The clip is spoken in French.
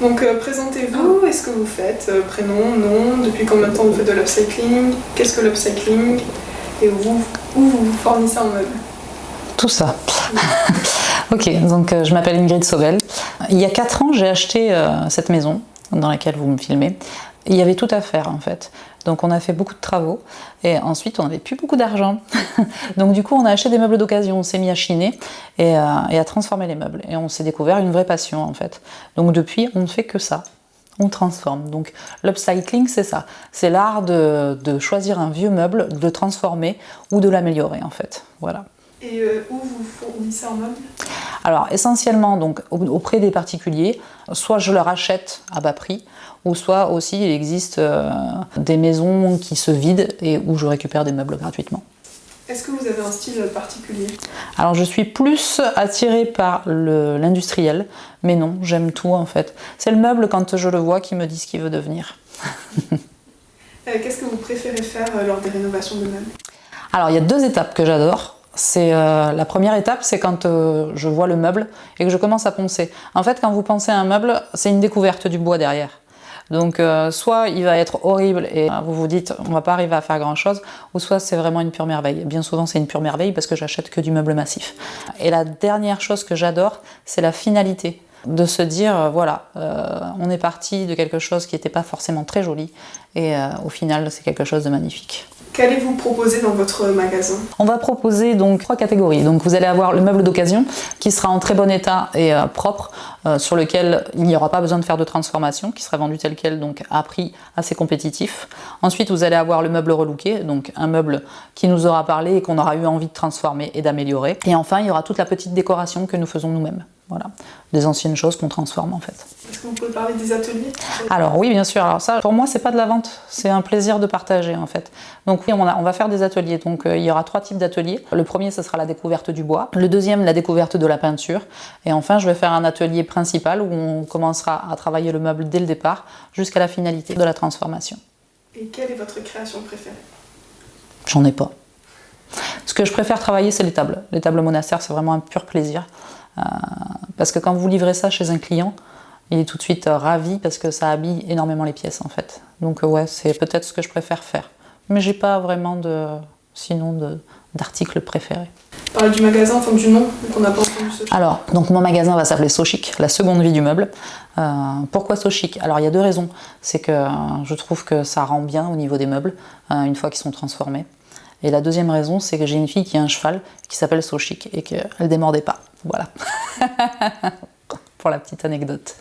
Donc présentez-vous, est-ce que vous faites prénom, nom, depuis combien de temps vous faites de l'upcycling, qu'est-ce que l'upcycling et où vous fournissez en meubles? Tout ça. Ok, donc je m'appelle Ingrid Sobel. Il y a 4 ans, j'ai acheté cette maison dans laquelle vous me filmez. Il y avait tout à faire en fait. Donc on a fait beaucoup de travaux et ensuite on n'avait plus beaucoup d'argent. Donc du coup on a acheté des meubles d'occasion, on s'est mis à chiner et à transformer les meubles. Et on s'est découvert une vraie passion en fait. Donc depuis on ne fait que ça, on transforme. Donc l'upcycling c'est ça, c'est l'art de choisir un vieux meuble, de le transformer ou de l'améliorer en fait. Voilà. Et où vous fournissez en meubles? Alors essentiellement donc auprès des particuliers, soit je leur achète à bas prix, ou soit aussi il existe des maisons qui se vident et où je récupère des meubles gratuitement. Est-ce que vous avez un style particulier? Alors je suis plus attirée par l'industriel, mais non, j'aime tout en fait. C'est le meuble quand je le vois qui me dit ce qu'il veut devenir. Qu'est-ce que vous préférez faire lors des rénovations de meubles? Alors il y a 2 étapes que j'adore. La première étape, c'est quand je vois le meuble et que je commence à poncer. En fait, quand vous pensez à un meuble, c'est une découverte du bois derrière. Donc soit il va être horrible et vous vous dites on va pas arriver à faire grand chose, ou soit c'est vraiment une pure merveille. Bien souvent c'est une pure merveille parce que j'achète que du meuble massif. Et la dernière chose que j'adore, c'est la finalité. De se dire voilà, on est parti de quelque chose qui n'était pas forcément très joli et au final c'est quelque chose de magnifique. Qu'allez-vous proposer dans votre magasin? On va proposer donc 3 catégories. Donc vous allez avoir le meuble d'occasion qui sera en très bon état et propre, sur lequel il n'y aura pas besoin de faire de transformation, qui sera vendu tel quel, donc à prix assez compétitif. Ensuite vous allez avoir le meuble relooké, donc un meuble qui nous aura parlé et qu'on aura eu envie de transformer et d'améliorer. Et enfin il y aura toute la petite décoration que nous faisons nous-mêmes. Voilà, des anciennes choses qu'on transforme en fait. Est-ce que vous pouvez parler des ateliers? Alors oui, bien sûr. Alors ça, pour moi, c'est pas de la vente, c'est un plaisir de partager en fait. Donc oui, on va faire des ateliers. Donc il y aura 3 types d'ateliers. Le premier, ce sera la découverte du bois. Le deuxième, la découverte de la peinture. Et enfin, je vais faire un atelier principal où on commencera à travailler le meuble dès le départ jusqu'à la finalité de la transformation. Et quelle est votre création préférée? J'en ai pas. Ce que je préfère travailler, c'est les tables. Les tables monastères, c'est vraiment un pur plaisir. Parce que quand vous livrez ça chez un client, il est tout de suite ravi parce que ça habille énormément les pièces en fait. Donc ouais, c'est peut-être ce que je préfère faire. Mais j'ai pas vraiment d'article préféré. Parlez du magasin, enfin du nom, qu'on n'a pas entendu ce. Alors, donc mon magasin va s'appeler So Chic, la seconde vie du meuble. Pourquoi So Chic? Alors il y a 2 raisons. C'est que je trouve que ça rend bien au niveau des meubles, une fois qu'ils sont transformés. Et la deuxième raison, c'est que j'ai une fille qui a un cheval qui s'appelle So Chic et qu'elle démordait pas. Voilà. Pour la petite anecdote.